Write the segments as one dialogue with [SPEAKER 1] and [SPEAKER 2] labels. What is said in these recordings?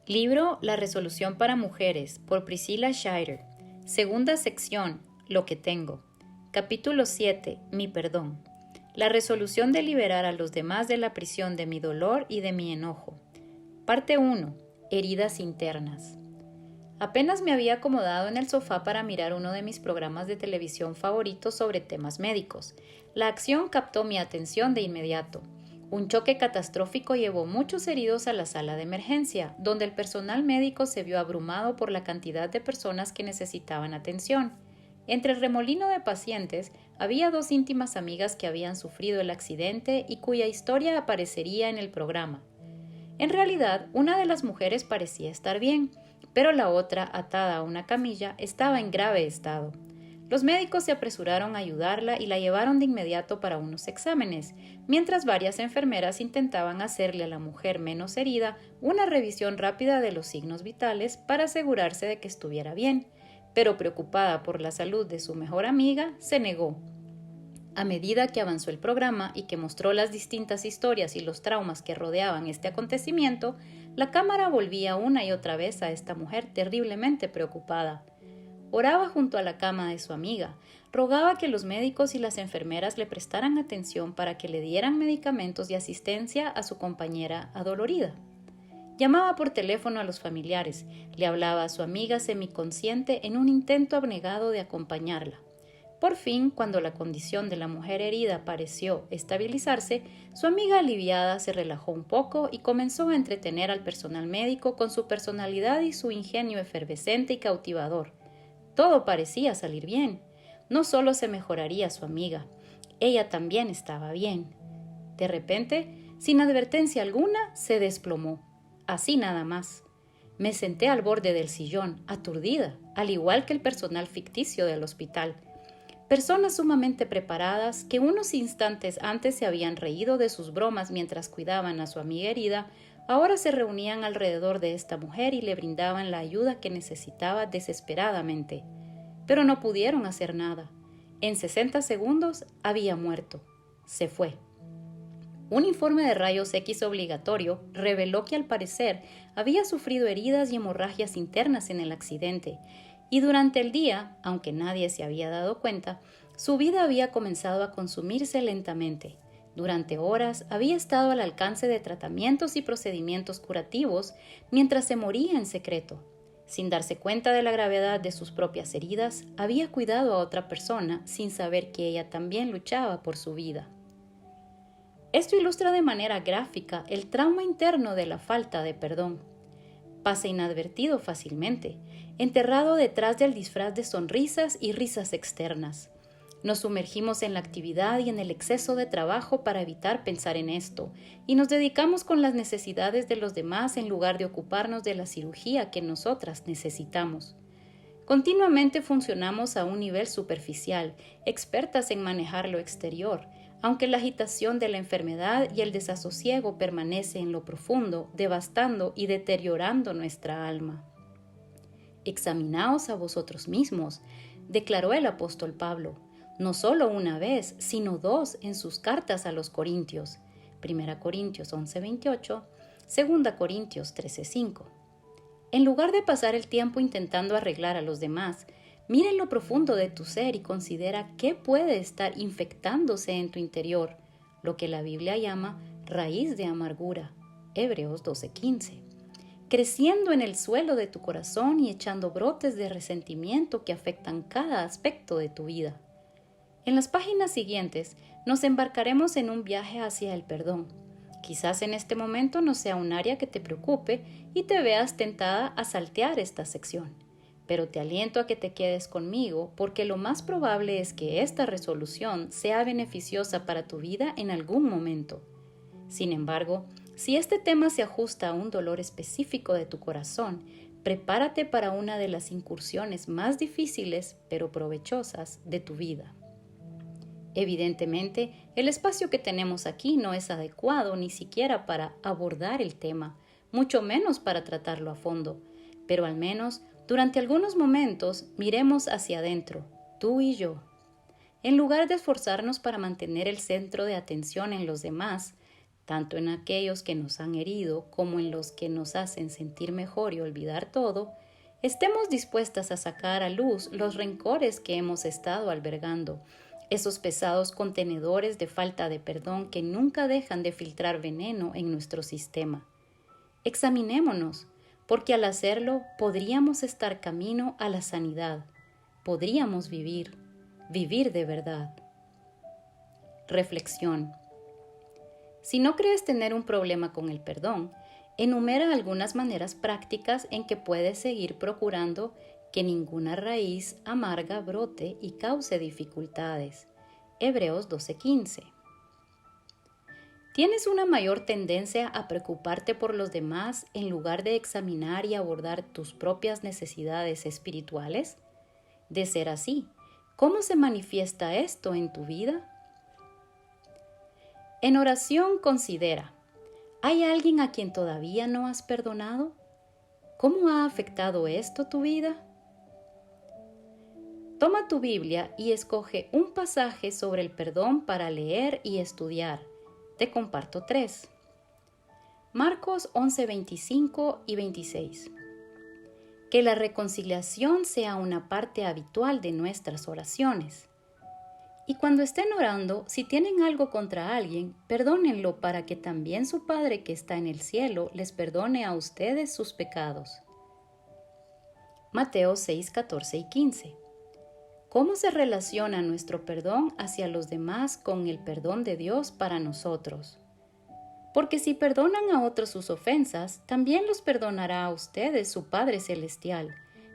[SPEAKER 1] Libro La resolución para mujeres por Priscilla Shirer. Segunda sección, Lo que tengo. Capítulo 7, Mi perdón. La resolución de liberar a los demás de la prisión de mi dolor y de mi enojo. Parte 1, Heridas internas. Apenas me había acomodado en el sofá para mirar uno de mis programas de televisión favoritos sobre temas médicos. La acción captó mi atención de inmediato. Un choque catastrófico llevó muchos heridos a la sala de emergencia, donde el personal médico se vio abrumado por la cantidad de personas que necesitaban atención. Entre el remolino de pacientes, había dos íntimas amigas que habían sufrido el accidente y cuya historia aparecería en el programa. En realidad, una de las mujeres parecía estar bien, pero la otra, atada a una camilla, estaba en grave estado. Los médicos se apresuraron a ayudarla y la llevaron de inmediato para unos exámenes, mientras varias enfermeras intentaban hacerle a la mujer menos herida una revisión rápida de los signos vitales para asegurarse de que estuviera bien, pero preocupada por la salud de su mejor amiga, se negó. A medida que avanzó el programa y que mostró las distintas historias y los traumas que rodeaban este acontecimiento, la cámara volvía una y otra vez a esta mujer terriblemente preocupada. Oraba junto a la cama de su amiga, rogaba que los médicos y las enfermeras le prestaran atención para que le dieran medicamentos y asistencia a su compañera adolorida. Llamaba por teléfono a los familiares, le hablaba a su amiga semiconsciente en un intento abnegado de acompañarla. Por fin, cuando la condición de la mujer herida pareció estabilizarse, su amiga aliviada se relajó un poco y comenzó a entretener al personal médico con su personalidad y su ingenio efervescente y cautivador. Todo parecía salir bien. No solo se mejoraría su amiga, ella también estaba bien. De repente, sin advertencia alguna, se desplomó. Así nada más. Me senté al borde del sillón, aturdida, al igual que el personal ficticio del hospital. Personas sumamente preparadas que unos instantes antes se habían reído de sus bromas mientras cuidaban a su amiga herida, ahora se reunían alrededor de esta mujer y le brindaban la ayuda que necesitaba desesperadamente. Pero no pudieron hacer nada. En 60 segundos había muerto. Se fue. Un informe de rayos X obligatorio reveló que al parecer había sufrido heridas y hemorragias internas en el accidente, y durante el día, aunque nadie se había dado cuenta, su vida había comenzado a consumirse lentamente. Durante horas había estado al alcance de tratamientos y procedimientos curativos mientras se moría en secreto. Sin darse cuenta de la gravedad de sus propias heridas, había cuidado a otra persona sin saber que ella también luchaba por su vida. Esto ilustra de manera gráfica el trauma interno de la falta de perdón. Pasa inadvertido fácilmente, enterrado detrás del disfraz de sonrisas y risas externas. Nos sumergimos en la actividad y en el exceso de trabajo para evitar pensar en esto, y nos dedicamos con las necesidades de los demás en lugar de ocuparnos de la cirugía que nosotras necesitamos. Continuamente funcionamos a un nivel superficial, expertas en manejar lo exterior, aunque la agitación de la enfermedad y el desasosiego permanece en lo profundo, devastando y deteriorando nuestra alma. Examinaos a vosotros mismos, declaró el apóstol Pablo, no solo una vez, sino dos en sus cartas a los Corintios, 1 Corintios 11:28, 2 Corintios 13:5. En lugar de pasar el tiempo intentando arreglar a los demás, mira en lo profundo de tu ser y considera qué puede estar infectándose en tu interior, lo que la Biblia llama raíz de amargura, Hebreos 12:15, creciendo en el suelo de tu corazón y echando brotes de resentimiento que afectan cada aspecto de tu vida. En las páginas siguientes nos embarcaremos en un viaje hacia el perdón. Quizás en este momento no sea un área que te preocupe y te veas tentada a saltear esta sección. Pero te aliento a que te quedes conmigo porque lo más probable es que esta resolución sea beneficiosa para tu vida en algún momento. Sin embargo, si este tema se ajusta a un dolor específico de tu corazón, prepárate para una de las incursiones más difíciles pero provechosas de tu vida. Evidentemente, el espacio que tenemos aquí no es adecuado ni siquiera para abordar el tema, mucho menos para tratarlo a fondo, pero al menos durante algunos momentos miremos hacia adentro, tú y yo. En lugar de esforzarnos para mantener el centro de atención en los demás, tanto en aquellos que nos han herido como en los que nos hacen sentir mejor y olvidar todo, estemos dispuestas a sacar a luz los rencores que hemos estado albergando, esos pesados contenedores de falta de perdón que nunca dejan de filtrar veneno en nuestro sistema. Examinémonos, porque al hacerlo podríamos estar camino a la sanidad, podríamos vivir de verdad. Reflexión. Si no crees tener un problema con el perdón, enumera algunas maneras prácticas en que puedes seguir procurando que ninguna raíz amarga brote y cause dificultades. Hebreos 12:15. ¿Tienes una mayor tendencia a preocuparte por los demás en lugar de examinar y abordar tus propias necesidades espirituales? De ser así, ¿cómo se manifiesta esto en tu vida? En oración considera, ¿hay alguien a quien todavía no has perdonado? ¿Cómo ha afectado esto tu vida? Toma tu Biblia y escoge un pasaje sobre el perdón para leer y estudiar. Te comparto 3. Marcos 11:25 y 26. Que la reconciliación sea una parte habitual de nuestras oraciones. Y cuando estén orando, si tienen algo contra alguien, perdónenlo para que también su Padre que está en el cielo les perdone a ustedes sus pecados. Mateo 6:14 y 15. ¿Cómo se relaciona nuestro perdón hacia los demás con el perdón de Dios para nosotros? Porque si perdonan a otros sus ofensas, también los perdonará a ustedes su Padre Celestial.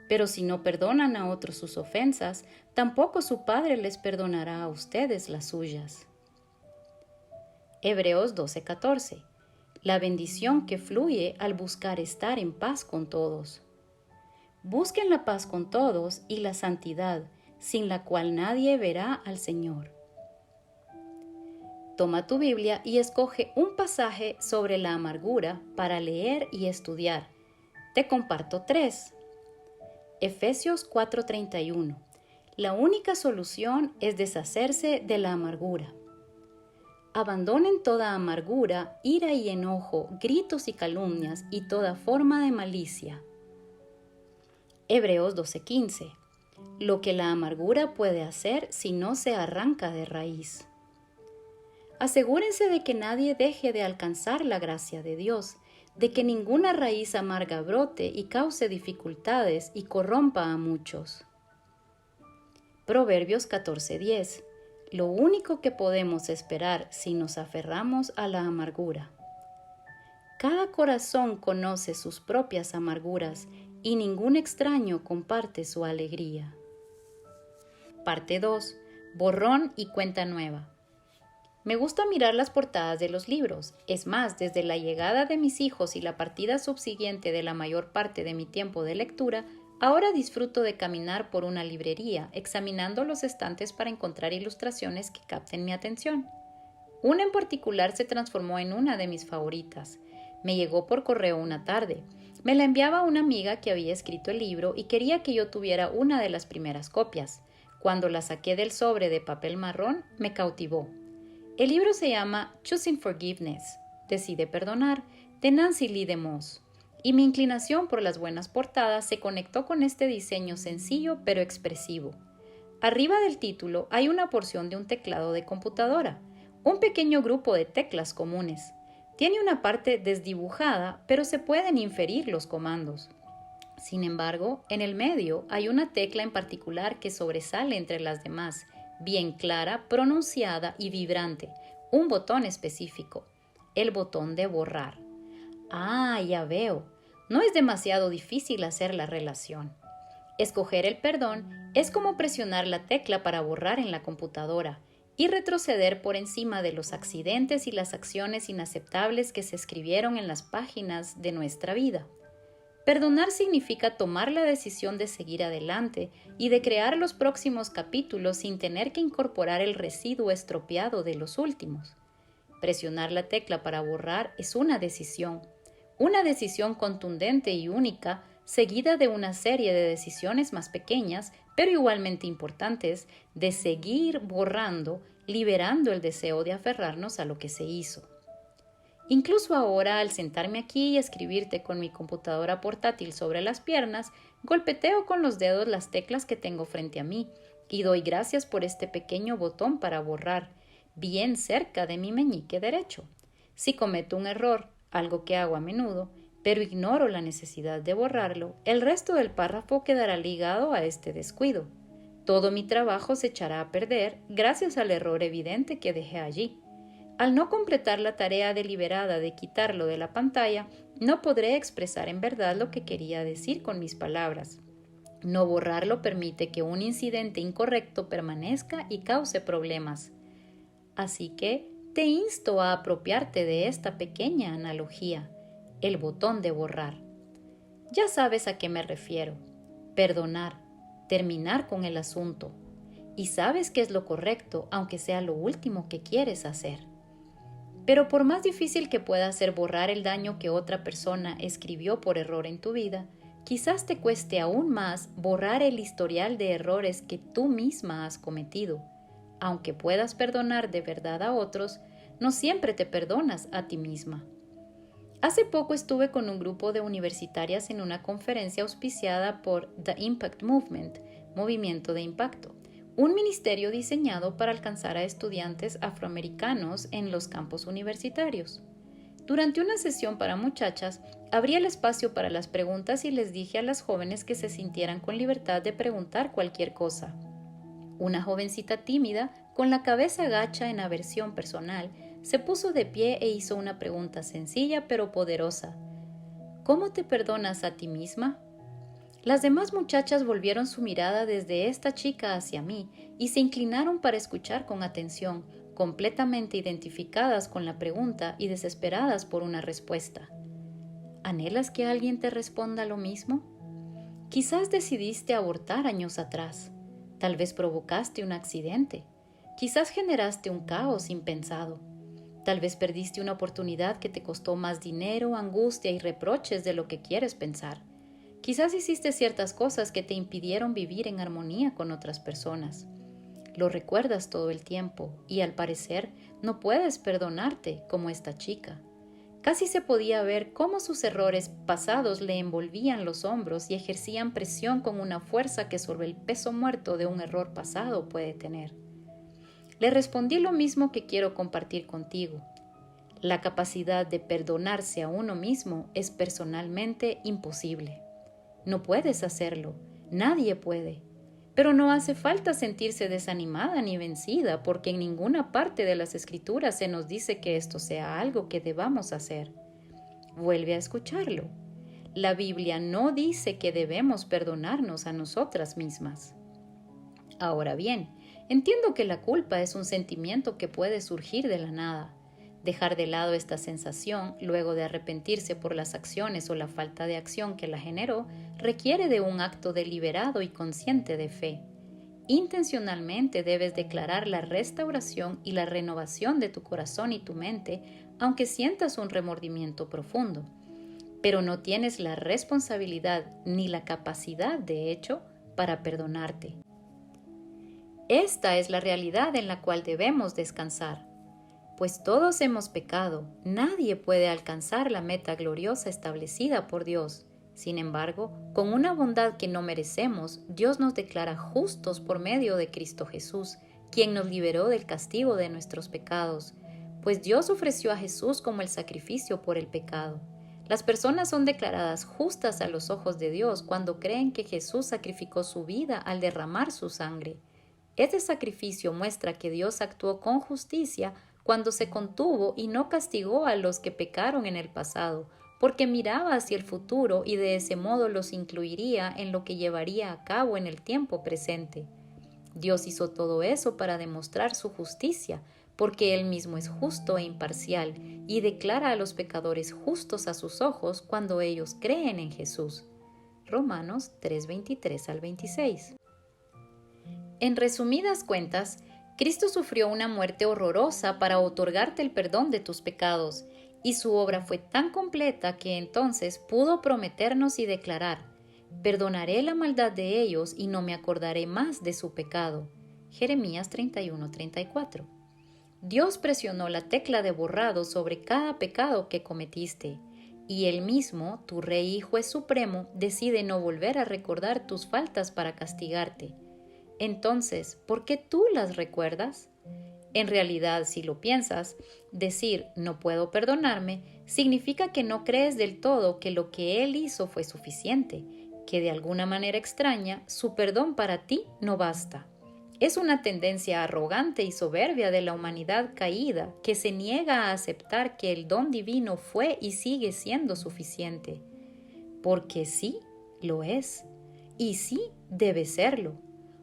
[SPEAKER 1] Pero si no perdonan a otros sus ofensas, tampoco su Padre les perdonará a ustedes las suyas. Hebreos 12:14. La bendición que fluye al buscar estar en paz con todos. Busquen la paz con todos y la santidad, sin la cual nadie verá al Señor. Toma tu Biblia y escoge un pasaje sobre la amargura para leer y estudiar. Te comparto 3. Efesios 4:31. La única solución es deshacerse de la amargura. Abandonen toda amargura, ira y enojo, gritos y calumnias y toda forma de malicia. Hebreos 12:15. Lo que la amargura puede hacer si no se arranca de raíz. Asegúrense de que nadie deje de alcanzar la gracia de Dios, de que ninguna raíz amarga brote y cause dificultades y corrompa a muchos. Proverbios 14:10. Lo único que podemos esperar si nos aferramos a la amargura. Cada corazón conoce sus propias amarguras y ningún extraño comparte su alegría. Parte 2. Borrón y cuenta nueva. Me gusta mirar las portadas de los libros. Es más, desde la llegada de mis hijos y la partida subsiguiente de la mayor parte de mi tiempo de lectura, ahora disfruto de caminar por una librería, examinando los estantes para encontrar ilustraciones que capten mi atención. Una en particular se transformó en una de mis favoritas. Me llegó por correo una tarde. Me la enviaba una amiga que había escrito el libro y quería que yo tuviera una de las primeras copias. Cuando la saqué del sobre de papel marrón, me cautivó. El libro se llama Choosing Forgiveness, Decide Perdonar, de Nancy Lee DeMoss, y mi inclinación por las buenas portadas se conectó con este diseño sencillo pero expresivo. Arriba del título hay una porción de un teclado de computadora, un pequeño grupo de teclas comunes. Tiene una parte desdibujada, pero se pueden inferir los comandos. Sin embargo, en el medio hay una tecla en particular que sobresale entre las demás, bien clara, pronunciada y vibrante, un botón específico, el botón de borrar. Ah, ya veo, no es demasiado difícil hacer la relación. Escoger el perdón es como presionar la tecla para borrar en la computadora y retroceder por encima de los accidentes y las acciones inaceptables que se escribieron en las páginas de nuestra vida. Perdonar significa tomar la decisión de seguir adelante y de crear los próximos capítulos sin tener que incorporar el residuo estropeado de los últimos. Presionar la tecla para borrar es una decisión contundente y única, seguida de una serie de decisiones más pequeñas, pero igualmente importantes, de seguir borrando, liberando el deseo de aferrarnos a lo que se hizo. Incluso ahora, al sentarme aquí y escribirte con mi computadora portátil sobre las piernas, golpeteo con los dedos las teclas que tengo frente a mí y doy gracias por este pequeño botón para borrar, bien cerca de mi meñique derecho. Si cometo un error, algo que hago a menudo, pero ignoro la necesidad de borrarlo, el resto del párrafo quedará ligado a este descuido. Todo mi trabajo se echará a perder gracias al error evidente que dejé allí. Al no completar la tarea deliberada de quitarlo de la pantalla, no podré expresar en verdad lo que quería decir con mis palabras. No borrarlo permite que un incidente incorrecto permanezca y cause problemas. Así que te insto a apropiarte de esta pequeña analogía, el botón de borrar. Ya sabes a qué me refiero. Perdonar, terminar con el asunto. Y sabes que es lo correcto, aunque sea lo último que quieres hacer. Pero por más difícil que pueda ser borrar el daño que otra persona escribió por error en tu vida, quizás te cueste aún más borrar el historial de errores que tú misma has cometido. Aunque puedas perdonar de verdad a otros, no siempre te perdonas a ti misma. Hace poco estuve con un grupo de universitarias en una conferencia auspiciada por The Impact Movement, Movimiento de Impacto, un ministerio diseñado para alcanzar a estudiantes afroamericanos en los campus universitarios. Durante una sesión para muchachas, abrí el espacio para las preguntas y les dije a las jóvenes que se sintieran con libertad de preguntar cualquier cosa. Una jovencita tímida, con la cabeza gacha en aversión personal, se puso de pie e hizo una pregunta sencilla pero poderosa. ¿Cómo te perdonas a ti misma? Las demás muchachas volvieron su mirada desde esta chica hacia mí y se inclinaron para escuchar con atención, completamente identificadas con la pregunta y desesperadas por una respuesta. ¿Anhelas que alguien te responda lo mismo? Quizás decidiste abortar años atrás. Tal vez provocaste un accidente. Quizás generaste un caos impensado. Tal vez perdiste una oportunidad que te costó más dinero, angustia y reproches de lo que quieres pensar. Quizás hiciste ciertas cosas que te impidieron vivir en armonía con otras personas. Lo recuerdas todo el tiempo y al parecer no puedes perdonarte como esta chica. Casi se podía ver cómo sus errores pasados le envolvían los hombros y ejercían presión con una fuerza que solo el peso muerto de un error pasado puede tener. Le respondí lo mismo que quiero compartir contigo. La capacidad de perdonarse a uno mismo es personalmente imposible. No puedes hacerlo, nadie puede. Pero no hace falta sentirse desanimada ni vencida, porque en ninguna parte de las Escrituras se nos dice que esto sea algo que debamos hacer. Vuelve a escucharlo. La Biblia no dice que debemos perdonarnos a nosotras mismas. Ahora bien, entiendo que la culpa es un sentimiento que puede surgir de la nada. Dejar de lado esta sensación, luego de arrepentirse por las acciones o la falta de acción que la generó, requiere de un acto deliberado y consciente de fe. Intencionalmente debes declarar la restauración y la renovación de tu corazón y tu mente, aunque sientas un remordimiento profundo. Pero no tienes la responsabilidad ni la capacidad, de hecho, para perdonarte. Esta es la realidad en la cual debemos descansar. Pues todos hemos pecado, nadie puede alcanzar la meta gloriosa establecida por Dios. Sin embargo, con una bondad que no merecemos, Dios nos declara justos por medio de Cristo Jesús, quien nos liberó del castigo de nuestros pecados, pues Dios ofreció a Jesús como el sacrificio por el pecado. Las personas son declaradas justas a los ojos de Dios cuando creen que Jesús sacrificó su vida al derramar su sangre. Este sacrificio muestra que Dios actuó con justicia cuando se contuvo y no castigó a los que pecaron en el pasado, porque miraba hacia el futuro y de ese modo los incluiría en lo que llevaría a cabo en el tiempo presente. Dios hizo todo eso para demostrar su justicia, porque Él mismo es justo e imparcial y declara a los pecadores justos a sus ojos cuando ellos creen en Jesús. Romanos 3:23 al 26. En resumidas cuentas, Cristo sufrió una muerte horrorosa para otorgarte el perdón de tus pecados, y su obra fue tan completa que entonces pudo prometernos y declarar: perdonaré la maldad de ellos y no me acordaré más de su pecado. Jeremías 31:34. Dios presionó la tecla de borrado sobre cada pecado que cometiste, y Él mismo, tu Rey y Juez Supremo, decide no volver a recordar tus faltas para castigarte. Entonces, ¿por qué tú las recuerdas? En realidad, si lo piensas, decir no puedo perdonarme significa que no crees del todo que lo que Él hizo fue suficiente, que de alguna manera extraña su perdón para ti no basta. Es una tendencia arrogante y soberbia de la humanidad caída que se niega a aceptar que el don divino fue y sigue siendo suficiente. Porque sí, lo es. Y sí, debe serlo.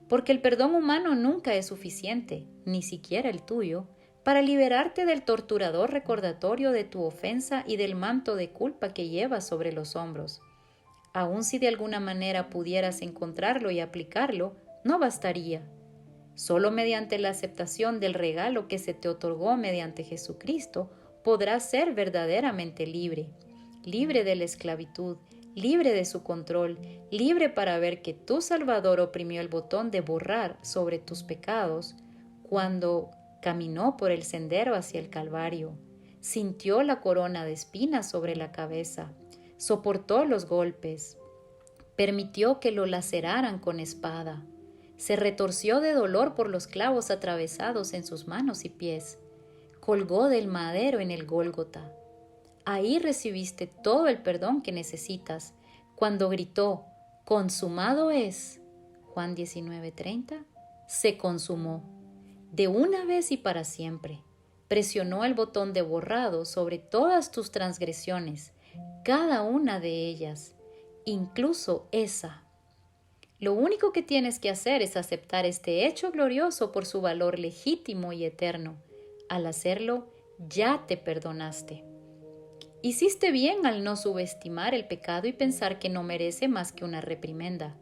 [SPEAKER 1] Porque el perdón humano nunca es suficiente, ni siquiera el tuyo, para liberarte del torturador recordatorio de tu ofensa y del manto de culpa que llevas sobre los hombros. Aun si de alguna manera pudieras encontrarlo y aplicarlo, no bastaría. Solo mediante la aceptación del regalo que se te otorgó mediante Jesucristo podrás ser verdaderamente libre, libre de la esclavitud, libre de su control, libre para ver que tu Salvador oprimió el botón de borrar sobre tus pecados cuando caminó por el sendero hacia el Calvario, sintió la corona de espinas sobre la cabeza, soportó los golpes, permitió que lo laceraran con espada, se retorció de dolor por los clavos atravesados en sus manos y pies, colgó del madero en el Gólgota. Ahí recibiste todo el perdón que necesitas cuando gritó, consumado es. Juan 19:30, se consumó. De una vez y para siempre. Presionó el botón de borrado sobre todas tus transgresiones, cada una de ellas, incluso esa. Lo único que tienes que hacer es aceptar este hecho glorioso por su valor legítimo y eterno. Al hacerlo, ya te perdonaste. Hiciste bien al no subestimar el pecado y pensar que no merece más que una reprimenda.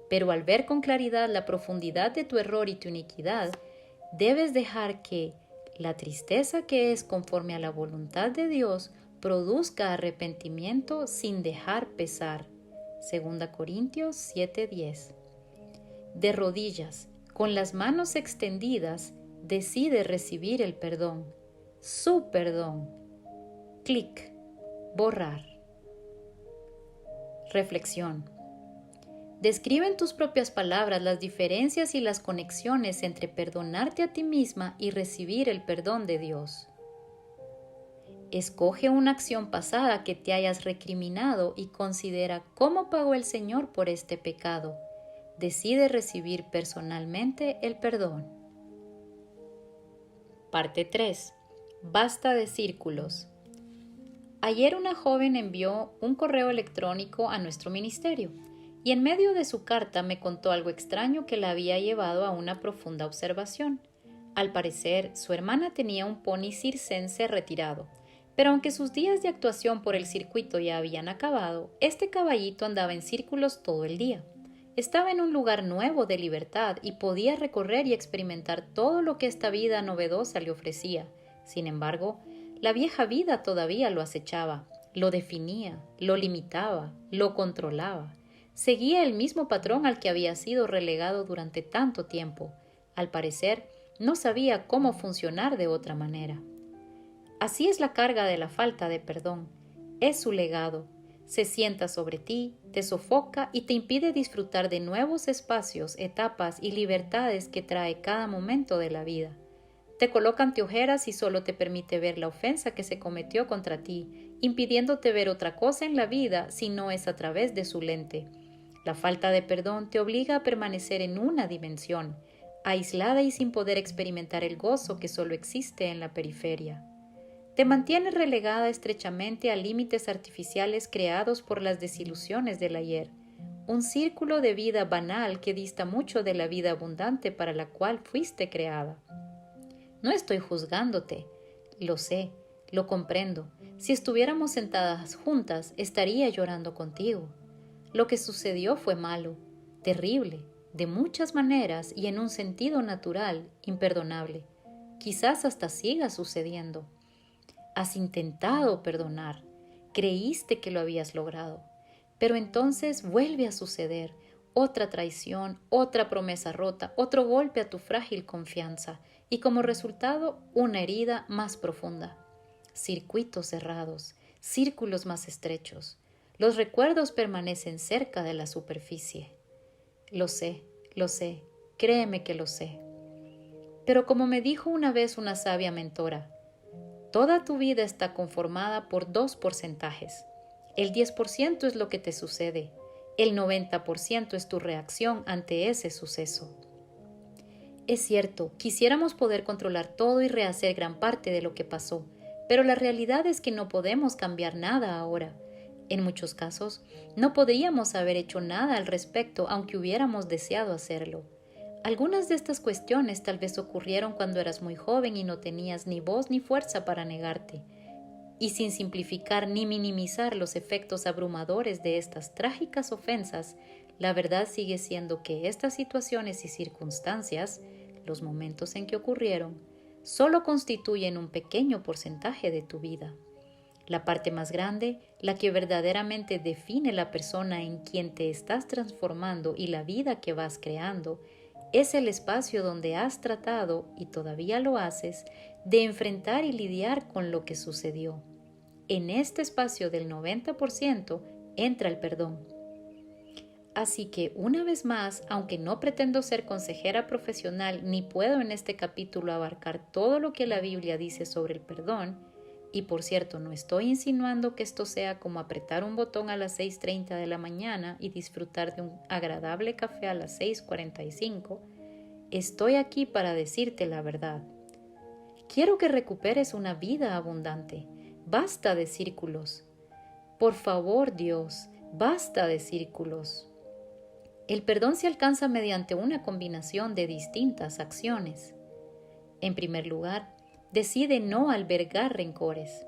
[SPEAKER 1] Pero al ver con claridad la profundidad de tu error y tu iniquidad, debes dejar que la tristeza que es conforme a la voluntad de Dios produzca arrepentimiento sin dejar pesar. 2 Corintios 7:10. De rodillas, con las manos extendidas, decide recibir el perdón, su perdón. Clic. Borrar. Reflexión. Describe en tus propias palabras las diferencias y las conexiones entre perdonarte a ti misma y recibir el perdón de Dios. Escoge una acción pasada que te hayas recriminado y considera cómo pagó el Señor por este pecado. Decide recibir personalmente el perdón. Parte 3. Basta de círculos. Ayer una joven envió un correo electrónico a nuestro ministerio y en medio de su carta me contó algo extraño que la había llevado a una profunda observación. Al parecer, su hermana tenía un pony circense retirado, pero aunque sus días de actuación por el circuito ya habían acabado, este caballito andaba en círculos todo el día. Estaba en un lugar nuevo de libertad y podía recorrer y experimentar todo lo que esta vida novedosa le ofrecía. Sin embargo, la vieja vida todavía lo acechaba, lo definía, lo limitaba, lo controlaba. Seguía el mismo patrón al que había sido relegado durante tanto tiempo. Al parecer, no sabía cómo funcionar de otra manera. Así es la carga de la falta de perdón. Es su legado. Se sienta sobre ti, te sofoca y te impide disfrutar de nuevos espacios, etapas y libertades que trae cada momento de la vida. Te coloca anteojeras y solo te permite ver la ofensa que se cometió contra ti, impidiéndote ver otra cosa en la vida si no es a través de su lente. La falta de perdón te obliga a permanecer en una dimensión, aislada y sin poder experimentar el gozo que solo existe en la periferia. Te mantiene relegada estrechamente a límites artificiales creados por las desilusiones del ayer, un círculo de vida banal que dista mucho de la vida abundante para la cual fuiste creada. No estoy juzgándote, lo sé, lo comprendo. Si estuviéramos sentadas juntas, estaría llorando contigo. Lo que sucedió fue malo, terrible, de muchas maneras y en un sentido natural, imperdonable. Quizás hasta siga sucediendo. Has intentado perdonar, creíste que lo habías logrado, pero entonces vuelve a suceder otra traición, otra promesa rota, otro golpe a tu frágil confianza, y como resultado una herida más profunda. Circuitos cerrados, círculos más estrechos. Los recuerdos permanecen cerca de la superficie. Lo sé, créeme que lo sé. Pero como me dijo una vez una sabia mentora, toda tu vida está conformada por 2 porcentajes. El 10% es lo que te sucede, el 90% es tu reacción ante ese suceso. Es cierto, quisiéramos poder controlar todo y rehacer gran parte de lo que pasó, pero la realidad es que no podemos cambiar nada ahora. En muchos casos, no podríamos haber hecho nada al respecto aunque hubiéramos deseado hacerlo. Algunas de estas cuestiones tal vez ocurrieron cuando eras muy joven y no tenías ni voz ni fuerza para negarte. Y sin simplificar ni minimizar los efectos abrumadores de estas trágicas ofensas, la verdad sigue siendo que estas situaciones y circunstancias, los momentos en que ocurrieron, solo constituyen un pequeño porcentaje de tu vida. La parte más grande, la que verdaderamente define la persona en quien te estás transformando y la vida que vas creando, es el espacio donde has tratado, y todavía lo haces, de enfrentar y lidiar con lo que sucedió. En este espacio del 90% entra el perdón. Así que, una vez más, aunque no pretendo ser consejera profesional ni puedo en este capítulo abarcar todo lo que la Biblia dice sobre el perdón, y por cierto no estoy insinuando que esto sea como apretar un botón a las 6:30 de la mañana y disfrutar de un agradable café a las 6:45, estoy aquí para decirte la verdad. Quiero que recuperes una vida abundante. Basta de círculos. Por favor, Dios, basta de círculos. El perdón se alcanza mediante una combinación de distintas acciones. En primer lugar, decide no albergar rencores.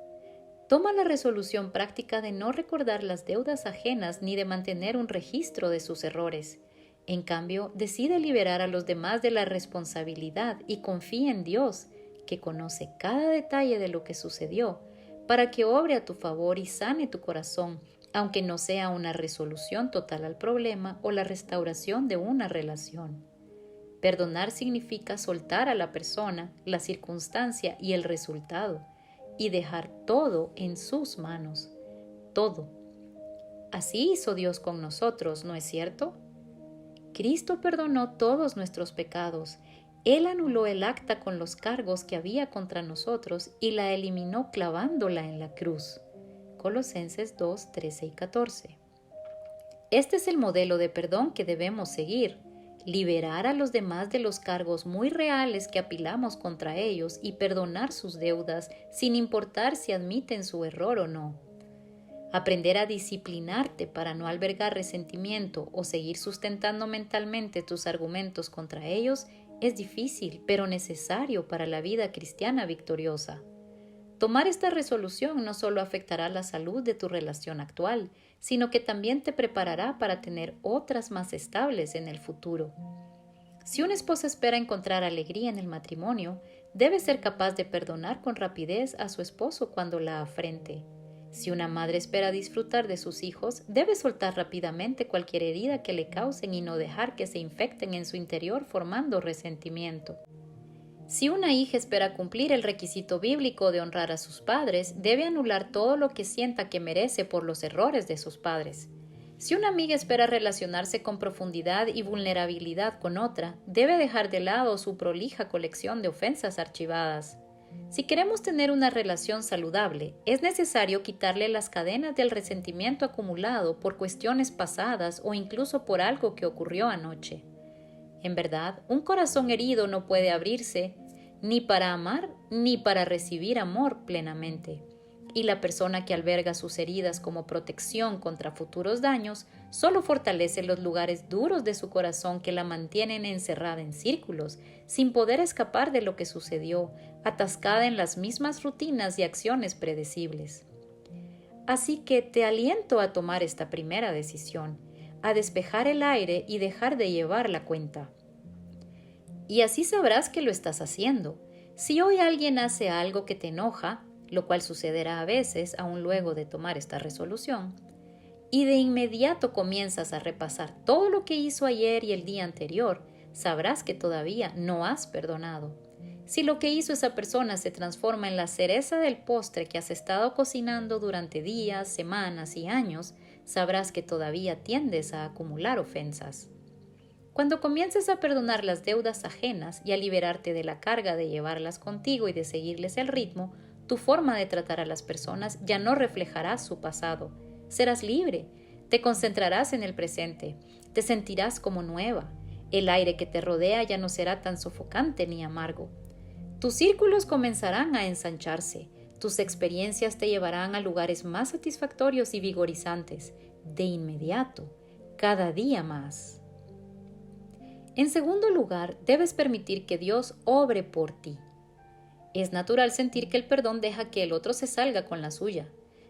[SPEAKER 1] Toma la resolución práctica de no recordar las deudas ajenas ni de mantener un registro de sus errores. En cambio, decide liberar a los demás de la responsabilidad y confía en Dios, que conoce cada detalle de lo que sucedió, para que obre a tu favor y sane tu corazón, aunque no sea una resolución total al problema o la restauración de una relación. Perdonar significa soltar a la persona, la circunstancia y el resultado, y dejar todo en sus manos. Todo. Así hizo Dios con nosotros, ¿no es cierto? Cristo perdonó todos nuestros pecados. Él anuló el acta con los cargos que había contra nosotros y la eliminó clavándola en la cruz. Colosenses 2, 13 y 14. Este es el modelo de perdón que debemos seguir. Liberar a los demás de los cargos muy reales que apilamos contra ellos y perdonar sus deudas sin importar si admiten su error o no. Aprender a disciplinarte para no albergar resentimiento o seguir sustentando mentalmente tus argumentos contra ellos es difícil, pero necesario para la vida cristiana victoriosa. Tomar esta resolución no solo afectará la salud de tu relación actual, sino que también te preparará para tener otras más estables en el futuro. Si una esposa espera encontrar alegría en el matrimonio, debe ser capaz de perdonar con rapidez a su esposo cuando la afrente. Si una madre espera disfrutar de sus hijos, debe soltar rápidamente cualquier herida que le causen y no dejar que se infecten en su interior formando resentimiento. Si una hija espera cumplir el requisito bíblico de honrar a sus padres, debe anular todo lo que sienta que merece por los errores de sus padres. Si una amiga espera relacionarse con profundidad y vulnerabilidad con otra, debe dejar de lado su prolija colección de ofensas archivadas. Si queremos tener una relación saludable, es necesario quitarle las cadenas del resentimiento acumulado por cuestiones pasadas o incluso por algo que ocurrió anoche. En verdad, un corazón herido no puede abrirse ni para amar ni para recibir amor plenamente. Y la persona que alberga sus heridas como protección contra futuros daños solo fortalece los lugares duros de su corazón que la mantienen encerrada en círculos, sin poder escapar de lo que sucedió, atascada en las mismas rutinas y acciones predecibles. Así que te aliento a tomar esta primera decisión, a despejar el aire y dejar de llevar la cuenta. Y así sabrás que lo estás haciendo. Si hoy alguien hace algo que te enoja, lo cual sucederá a veces aún luego de tomar esta resolución, y de inmediato comienzas a repasar todo lo que hizo ayer y el día anterior, sabrás que todavía no has perdonado. Si lo que hizo esa persona se transforma en la cereza del postre que has estado cocinando durante días, semanas y años, sabrás que todavía tiendes a acumular ofensas. Cuando comiences a perdonar las deudas ajenas y a liberarte de la carga de llevarlas contigo y de seguirles el ritmo, tu forma de tratar a las personas ya no reflejará su pasado. Serás libre, te concentrarás en el presente, te sentirás como nueva. El aire que te rodea ya no será tan sofocante ni amargo. Tus círculos comenzarán a ensancharse, tus experiencias te llevarán a lugares más satisfactorios y vigorizantes, de inmediato, cada día más. En segundo lugar, debes permitir que Dios obre por ti. Es natural sentir que el perdón deja que el otro se salga con la suya.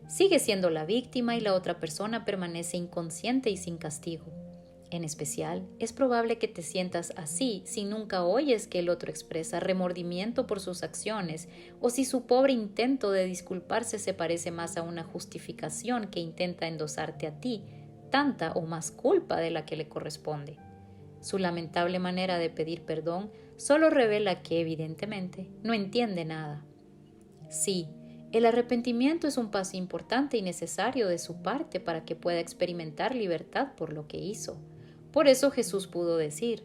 [SPEAKER 1] Sigue siendo la víctima y la otra persona permanece inconsciente y sin castigo. En especial, es probable que te sientas así si nunca oyes que el otro expresa remordimiento por sus acciones o si su pobre intento de disculparse se parece más a una justificación que intenta endosarte a ti tanta o más culpa de la que le corresponde. Su lamentable manera de pedir perdón solo revela que, evidentemente, no entiende nada. Sí, el arrepentimiento es un paso importante y necesario de su parte para que pueda experimentar libertad por lo que hizo. Por eso Jesús pudo decir: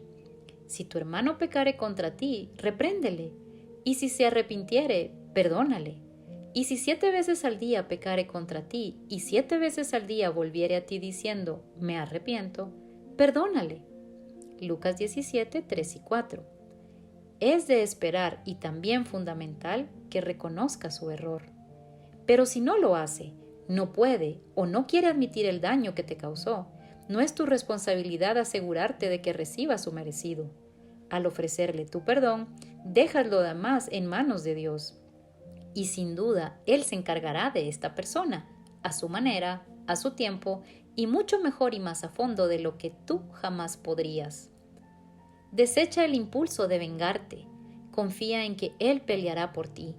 [SPEAKER 1] si tu hermano pecare contra ti, repréndele, y si se arrepintiere, perdónale. Y si 7 veces al día pecare contra ti, y 7 veces al día volviere a ti diciendo, me arrepiento, perdónale. Lucas 17, 3 y 4. Es de esperar y también fundamental que reconozca su error. Pero si no lo hace, no puede o no quiere admitir el daño que te causó, no es tu responsabilidad asegurarte de que reciba su merecido. Al ofrecerle tu perdón, dejas lo demás en manos de Dios. Y sin duda, Él se encargará de esta persona, a su manera, a su tiempo, y mucho mejor y más a fondo de lo que tú jamás podrías. Desecha el impulso de vengarte. Confía en que Él peleará por ti.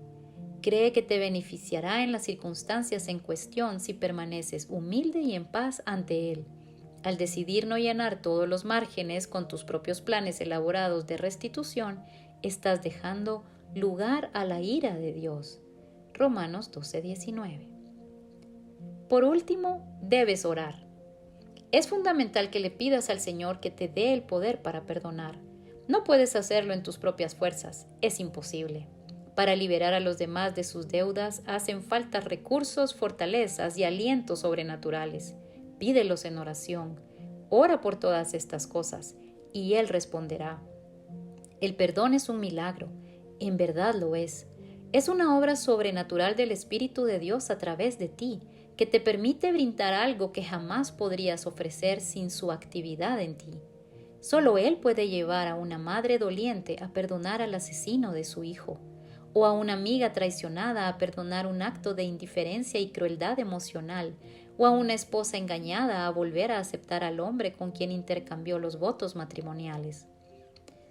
[SPEAKER 1] Cree que te beneficiará en las circunstancias en cuestión si permaneces humilde y en paz ante Él. Al decidir no llenar todos los márgenes con tus propios planes elaborados de restitución, estás dejando lugar a la ira de Dios. Romanos 12:19. Por último, debes orar. Es fundamental que le pidas al Señor que te dé el poder para perdonar. No puedes hacerlo en tus propias fuerzas, es imposible. Para liberar a los demás de sus deudas hacen falta recursos, fortalezas y alientos sobrenaturales. Pídelos en oración. Ora por todas estas cosas y Él responderá. El perdón es un milagro, en verdad lo es. Es una obra sobrenatural del Espíritu de Dios a través de ti, que te permite brindar algo que jamás podrías ofrecer sin su actividad en ti. Solo Él puede llevar a una madre doliente a perdonar al asesino de su hijo, o a una amiga traicionada a perdonar un acto de indiferencia y crueldad emocional, o a una esposa engañada a volver a aceptar al hombre con quien intercambió los votos matrimoniales.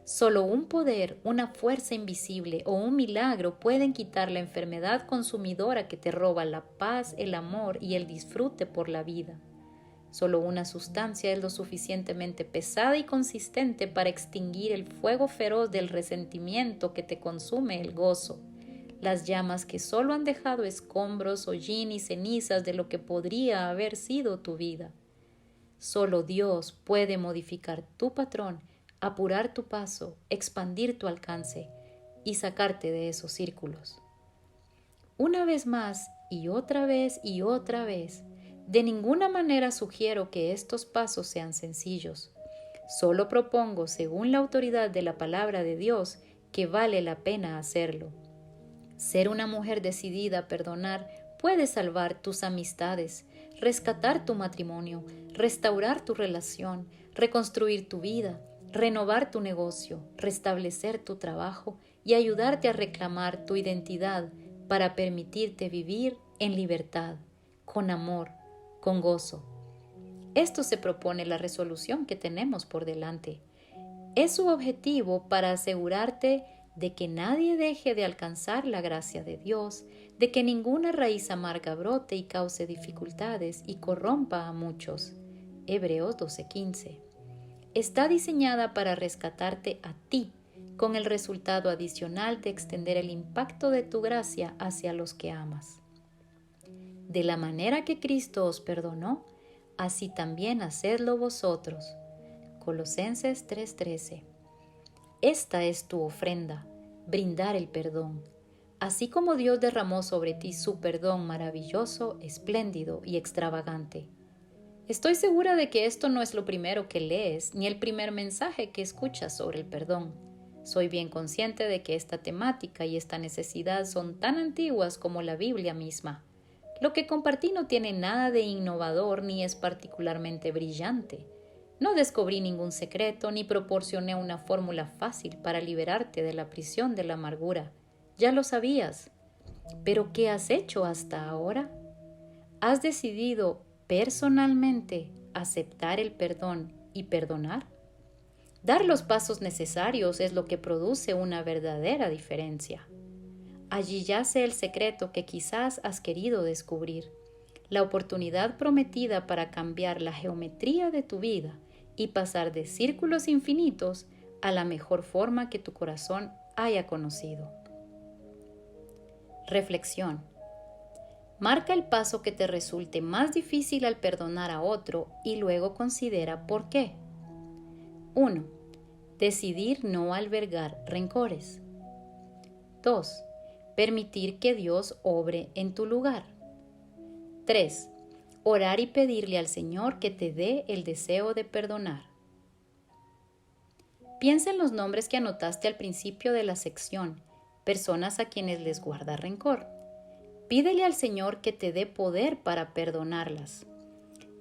[SPEAKER 1] Solo un poder, una fuerza invisible o un milagro pueden quitar la enfermedad consumidora que te roba la paz, el amor y el disfrute por la vida. Solo una sustancia es lo suficientemente pesada y consistente para extinguir el fuego feroz del resentimiento que te consume el gozo, las llamas que solo han dejado escombros, hollín y cenizas de lo que podría haber sido tu vida. Solo Dios puede modificar tu patrón, apurar tu paso, expandir tu alcance y sacarte de esos círculos. Una vez más y otra vez y otra vez, de ninguna manera sugiero que estos pasos sean sencillos. Solo propongo, según la autoridad de la palabra de Dios, que vale la pena hacerlo. Ser una mujer decidida a perdonar puede salvar tus amistades, rescatar tu matrimonio, restaurar tu relación, reconstruir tu vida, renovar tu negocio, restablecer tu trabajo y ayudarte a reclamar tu identidad para permitirte vivir en libertad, con amor, con gozo. Esto se propone la resolución que tenemos por delante. Es su objetivo para asegurarte de que nadie deje de alcanzar la gracia de Dios, de que ninguna raíz amarga brote y cause dificultades y corrompa a muchos. Hebreos 12:15. Está diseñada para rescatarte a ti, con el resultado adicional de extender el impacto de tu gracia hacia los que amas. De la manera que Cristo os perdonó, así también hacedlo vosotros. Colosenses 3:13. Esta es tu ofrenda, brindar el perdón. Así como Dios derramó sobre ti su perdón maravilloso, espléndido y extravagante. Estoy segura de que esto no es lo primero que lees, ni el primer mensaje que escuchas sobre el perdón. Soy bien consciente de que esta temática y esta necesidad son tan antiguas como la Biblia misma. Lo que compartí no tiene nada de innovador ni es particularmente brillante. No descubrí ningún secreto ni proporcioné una fórmula fácil para liberarte de la prisión de la amargura. Ya lo sabías. ¿Pero qué has hecho hasta ahora? ¿Has decidido personalmente aceptar el perdón y perdonar? Dar los pasos necesarios es lo que produce una verdadera diferencia. Allí yace el secreto que quizás has querido descubrir, la oportunidad prometida para cambiar la geometría de tu vida y pasar de círculos infinitos a la mejor forma que tu corazón haya conocido. Reflexión. Marca el paso que te resulte más difícil al perdonar a otro y luego considera por qué. 1. Decidir no albergar rencores. 2. Permitir que Dios obre en tu lugar. 3. Orar y pedirle al Señor que te dé el deseo de perdonar. Piensa en los nombres que anotaste al principio de la sección, personas a quienes les guarda rencor. Pídele al Señor que te dé poder para perdonarlas.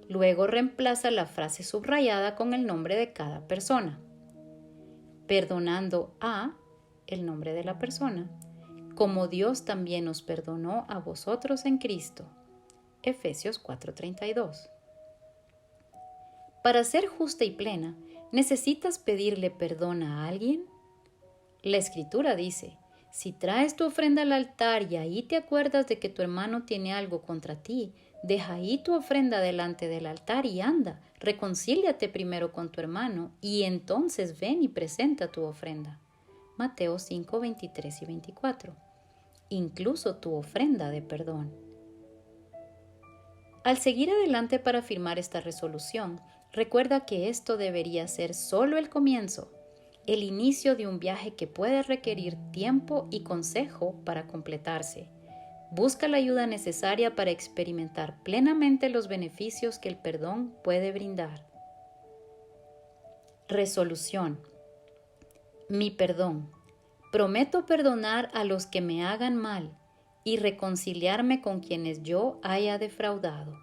[SPEAKER 1] Luego reemplaza la frase subrayada con el nombre de cada persona. Perdonando a, el nombre de la persona, como Dios también os perdonó a vosotros en Cristo. Efesios 4:32. Para ser justa y plena, ¿necesitas pedirle perdón a alguien? La Escritura dice: si traes tu ofrenda al altar y ahí te acuerdas de que tu hermano tiene algo contra ti, deja ahí tu ofrenda delante del altar y anda, reconcíliate primero con tu hermano y entonces ven y presenta tu ofrenda. Mateo 5:23 y 24. Incluso tu ofrenda de perdón. Al seguir adelante para firmar esta resolución, recuerda que esto debería ser solo el comienzo, el inicio de un viaje que puede requerir tiempo y consejo para completarse. Busca la ayuda necesaria para experimentar plenamente los beneficios que el perdón puede brindar. Resolución. Mi perdón. Prometo perdonar a los que me hagan mal y reconciliarme con quienes yo haya defraudado.